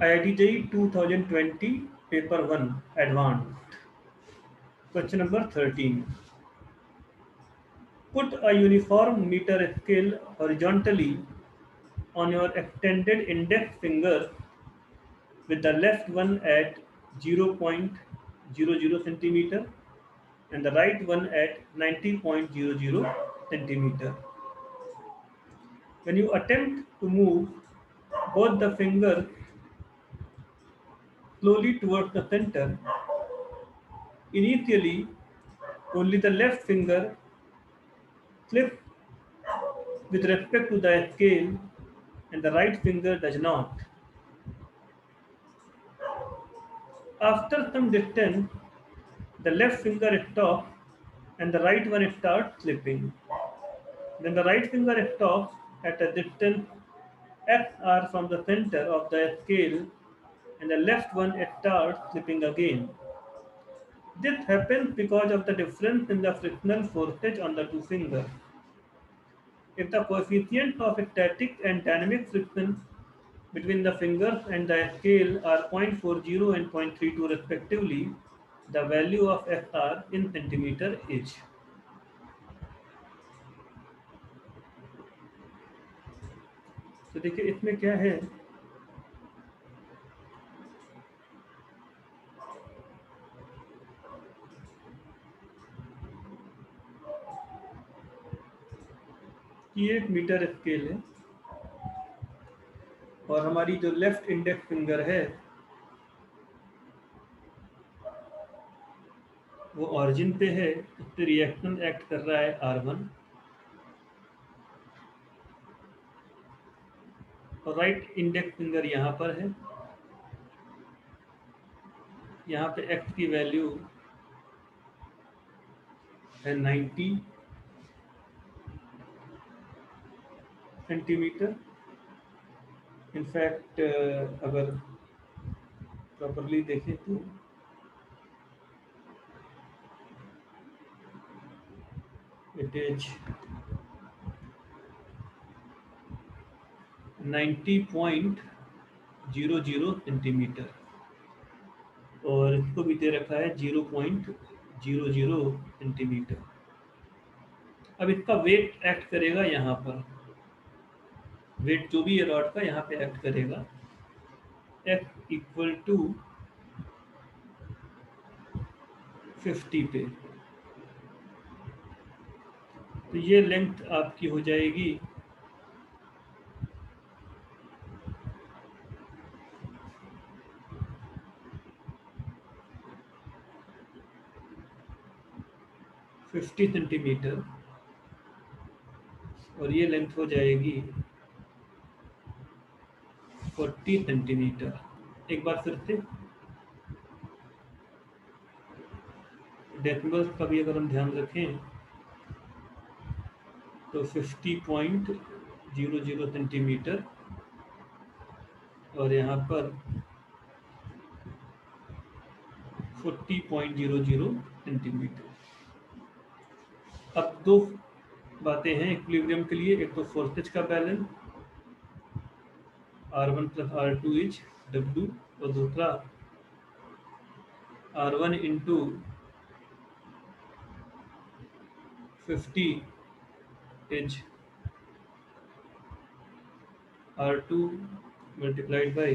IIT JEE 2020 Paper 1 Advanced. Question number 13. Put a uniform meter scale horizontally on your extended index finger with the left one at 0.00 centimeter and the right one at 90.00 centimeter. When you attempt to move both the fingers slowly towards the center, initially only the left finger slips with respect to the scale and the right finger does not. After some distance, the left finger stops and the right one starts slipping. Then the right finger stops at a distance xr from the center of the scale and the left one starts slipping again. This happens because of the difference in the frictional forces on the two fingers. If the coefficients of static and dynamic friction between the fingers and the scale are 0.40 and 0.32 respectively, the value of Fr in centimeter is. तो देखिए इसमें क्या है कि ये एक metre scale है और हमारी जो लेफ्ट इंडेक्स फिंगर है वो ऑरिजिन पे है, उस पर रिएक्शन एक्ट कर रहा है R1 और राइट इंडेक्स फिंगर यहाँ पर है। यहाँ पे x की वैल्यू है 90 सेंटीमीटर। इनफैक्ट अगर प्रॉपरली देखें तो इट इज 90.00 सेंटीमीटर और इसको भी दे रखा है 0.00 सेंटीमीटर। अब इसका वेट एक्ट करेगा यहाँ पर, वेट जो भी है रॉड का यहाँ पे एक्ट करेगा F इक्वल टू 50 पे। तो ये लेंथ आपकी हो जाएगी 50 सेंटीमीटर और ये लेंथ हो जाएगी 40 सेंटीमीटर। एक बार फिर से डेसिमल्स का भी अगर हम ध्यान रखें तो 50.00 सेंटीमीटर और यहाँ पर 40.00 सेंटीमीटर। अब दो बातें हैं इक्विलिब्रियम के लिए, एक तो फोर्सेज का balance R1 plus R2 is W और दूसरा R1 into 50 is R2 multiplied by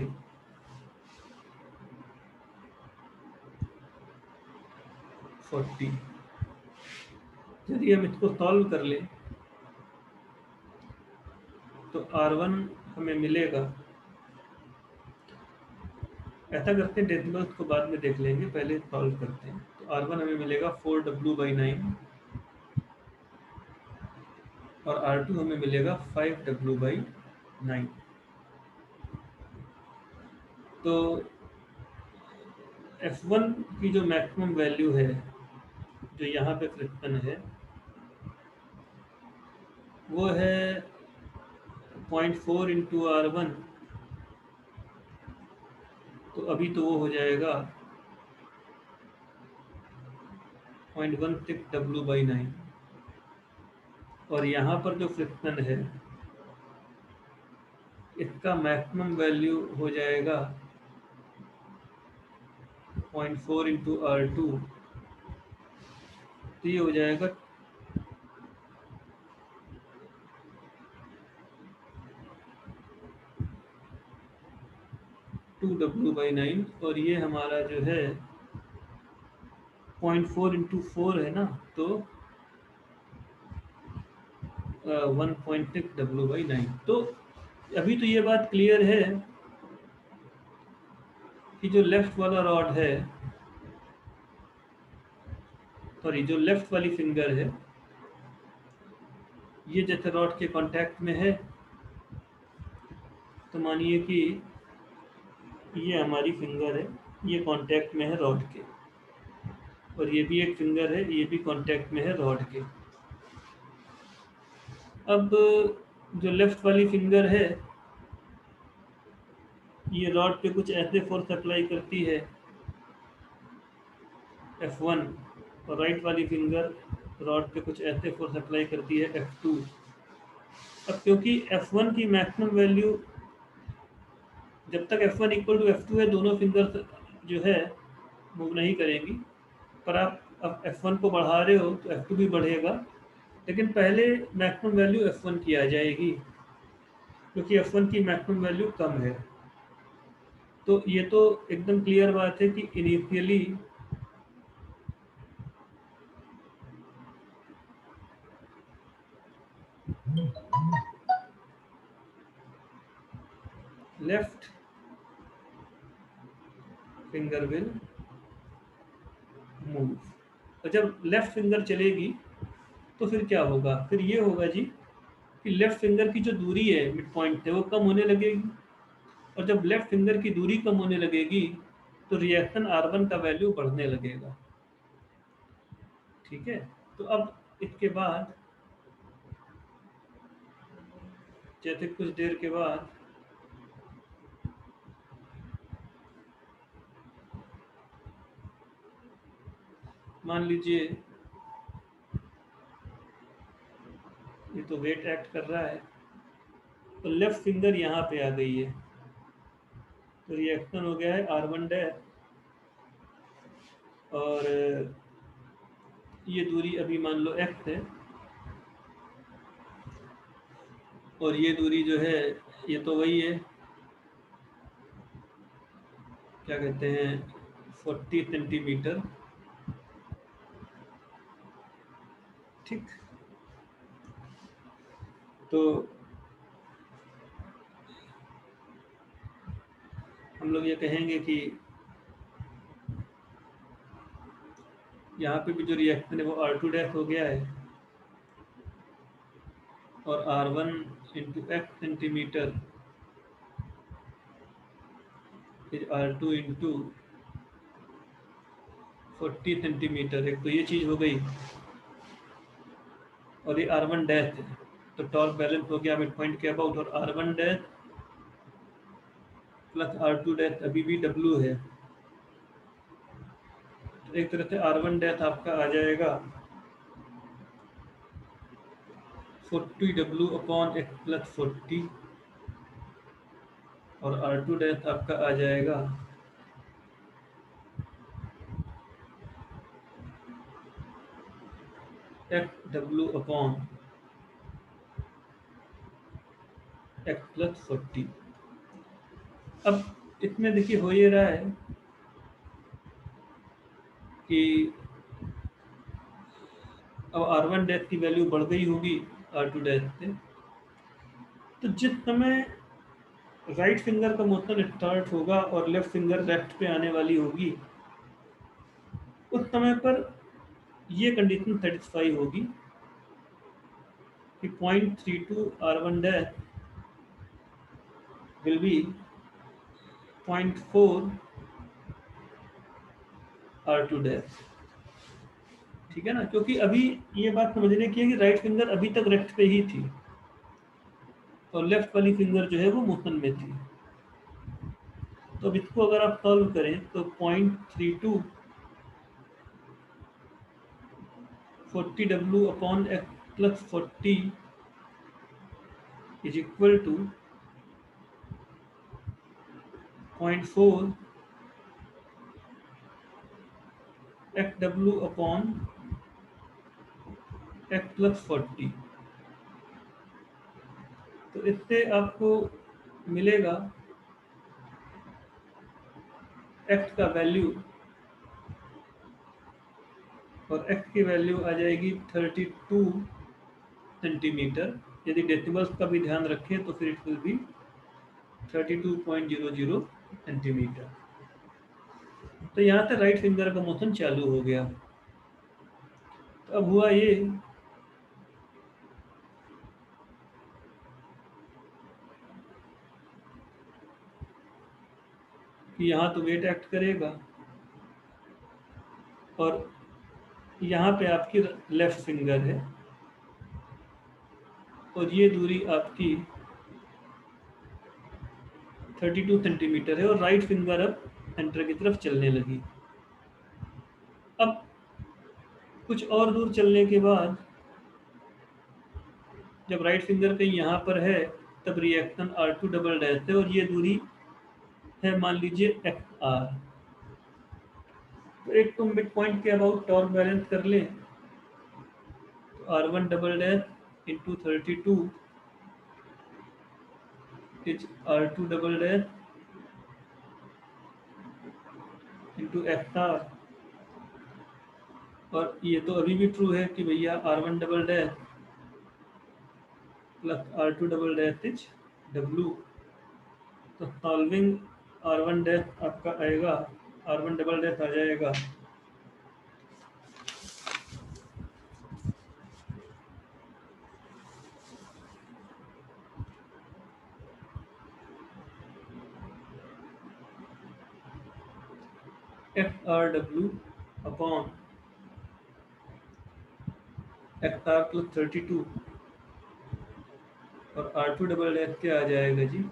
40। यदि हम इसको सॉल्व कर लें तो R1 हमें मिलेगा, ऐसा करते हैं डेसिमल्स को बाद में देख लेंगे, पहले सॉल्व करते हैं। तो R1 हमें मिलेगा 4W/9 और R2 हमें मिलेगा 5W/9। तो F1 की जो मैक्सिमम वैल्यू है जो यहाँ पे फ्रिक्शन है वो है 0.4 इंटू R1, तो अभी तो वो हो जाएगा 0.16 W/9 और यहाँ पर जो फ्रिक्शन है इसका मैक्सिमम वैल्यू हो जाएगा 0.4 इंटू R2, तो ये हो जाएगा 2W/9, और ये हमारा जो है 0.4 इंटू 4 है ना, तो 1.6W/9। तो अभी तो ये बात क्लियर है कि जो लेफ्ट वाला रॉड है, सॉरी जो लेफ्ट वाली फिंगर है, ये जैसे रॉड के कांटेक्ट में है, तो मानिए कि ये हमारी फिंगर है, ये कांटेक्ट में है रॉड के, और ये भी एक फिंगर है, ये भी कांटेक्ट में है रॉड के। अब जो लेफ्ट वाली फिंगर है, ये रॉड पे कुछ ऐसे फोर्स अप्लाई करती है F1, और राइट वाली फिंगर रॉड पे कुछ ऐसे फोर्स अप्लाई करती है F2। अब क्योंकि F1 की मैक्सिमम वैल्यू, जब तक F1 इक्वल टू F2 है, दोनों फिंगर जो है मूव नहीं करेंगी, पर आप अब F1 को बढ़ा रहे हो तो F2 भी बढ़ेगा, लेकिन पहले मैक्सिमम वैल्यू F1 की आ जाएगी, क्योंकि F1 की मैक्सिमम वैल्यू कम है। तो ये तो एकदम क्लियर बात है कि initially left finger will move, और जब लेफ्ट फिंगर चलेगी तो फिर क्या होगा? फिर ये होगा जी कि लेफ्ट फिंगर की जो दूरी है मिड पॉइंट से, वो कम होने लगेगी, और जब लेफ्ट फिंगर की दूरी कम होने लगेगी तो रिएक्शन R1 का वैल्यू बढ़ने लगेगा। ठीक है, तो अब इसके बाद जैसे कुछ देर के बाद मान लीजिए ये तो वेट एक्ट कर रहा है, तो लेफ्ट फिंगर यहाँ पे आ गई है, तो रिएक्शन हो गया है R1 डैश, और ये दूरी अभी मान लो x है, और ये दूरी जो है ये तो वही है, क्या कहते हैं, 40 सेंटीमीटर। ठीक, तो हम लोग ये कहेंगे कि यहाँ पे भी जो रिएक्शन है वो R2 डैश हो गया है, और R1 into x centimetre is R2 into 40 centimetre. एक तो ये चीज़ हो गई, और ये R1 डैश है, तो टॉर्क बैलेंस हो गया मिड पॉइंट के अबाउट, और R1 dash plus R2 dash अभी भी W है, तो एक तरह से R1 डैश आपका आ जाएगा 40W अपॉन x प्लस 40, और R2 डैश आपका आ जाएगा XW अपॉन x प्लस 40। अब इसमें देखिए हो ये रहा है कि अब R1 डैश की वैल्यू बढ़ गई होगी R2 डैश से, तो जिस समय राइट फिंगर का मोशन स्टार्ट होगा और लेफ्ट फिंगर लेफ्ट पे आने वाली होगी, उस समय पर ये कंडीशन सेटिस्फाई होगी कि 0.32 R1 dash will be 0.4 R2 dash. ठीक है ना, क्योंकि अभी ये बात समझने की है कि राइट फिंगर अभी तक रेस्ट पे ही थी, और लेफ्ट वाली फिंगर जो है वो मोशन में थी। तो अब इसको अगर आप सॉल्व करें तो 0.32 40W upon x plus 40 is equal to 0.4 X W upon X plus 40। तो इससे आपको मिलेगा एक्स का वैल्यू, और एक्स की वैल्यू आ जाएगी 32 सेंटीमीटर। यदि डेसिमल्स का भी ध्यान रखें तो फिर इट विल बी 32.00 सेंटीमीटर। तो यहाँ से राइट फिंगर का मोशन चालू हो गया। तो अब हुआ ये कि यहाँ तो वेट एक्ट करेगा, और यहाँ पे आपकी लेफ्ट फिंगर है, और ये दूरी आपकी 32 सेंटीमीटर है, और राइट फिंगर अब सेंटर की तरफ चलने लगी। अब कुछ और दूर चलने के बाद जब राइट फिंगर कहीं यहाँ पर है, तब रिएक्शन R2 डबल डैश है, और ये दूरी है मान लीजिए एक्स आर। तो एक तो मिड पॉइंट के अबाउट टॉर्क बैलेंस कर लें, तो R1 double dash into 32 is R2 double dash into X R. और ये तो अभी भी ट्रू है कि भैया R1 double dash plus R2 double dash is W. तो सॉल्विंग R1 डैश आपका आएगा, R1 डबल डैश आ जाएगा X R W upon X R plus 32, और R2 डबल डैश क्या आ जाएगा जी,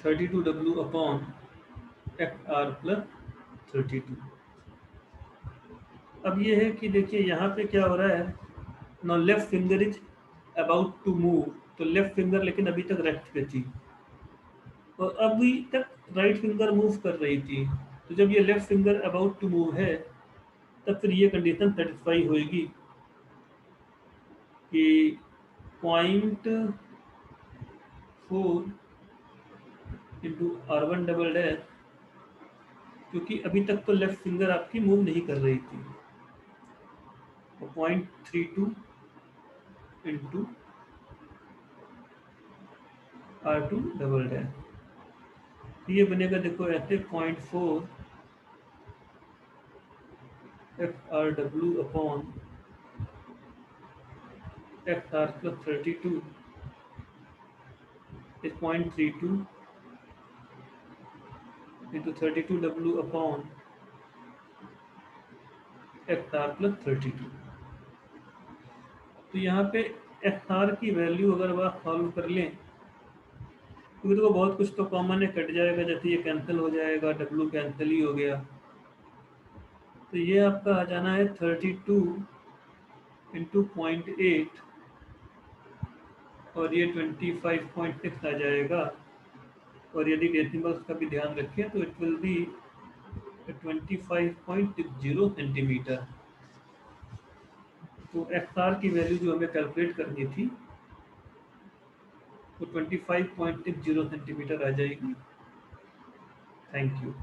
32W upon X R plus 32। अब ये है कि देखिए यहाँ पे क्या हो रहा है, now left finger is about to move. तो लेफ्ट फिंगर लेकिन अभी तक रेस्ट पे थी, और अभी तक राइट फिंगर मूव कर रही थी। तो जब ये left finger about to move है, तब फिर ये कंडीशन सेटिस्फाई होएगी कि 0.4 इंटू R1 डबल डैश, क्योंकि अभी तक तो लेफ्ट फिंगर आपकी मूव नहीं कर रही थी, 0.32 इंटू R2 डबल डैश। ये बनेगा देखो ऐसे 0.4 X R W upon X R plus 32 is 0.32 into 32W upon X R plus 32। तो यहाँ पे एक्स आर की वैल्यू अगर आप सॉल्व कर लें, क्योंकि तो बहुत कुछ तो कॉमन है, कट जाएगा, जैसे ये कैंसिल हो जाएगा, डब्ल्यू कैंसिल ही हो गया। तो ये आपका आ जाना है 32 इंटू 0.8, और ये 25.6 आ जाएगा। और यदि डेसिमल्स का भी ध्यान रखें तो इट विल बी 25.60 सेंटीमीटर। तो एक्स आर की वैल्यू जो हमें कैलकुलेट करनी थी वो 25.60 सेंटीमीटर आ जाएगी। Thank you.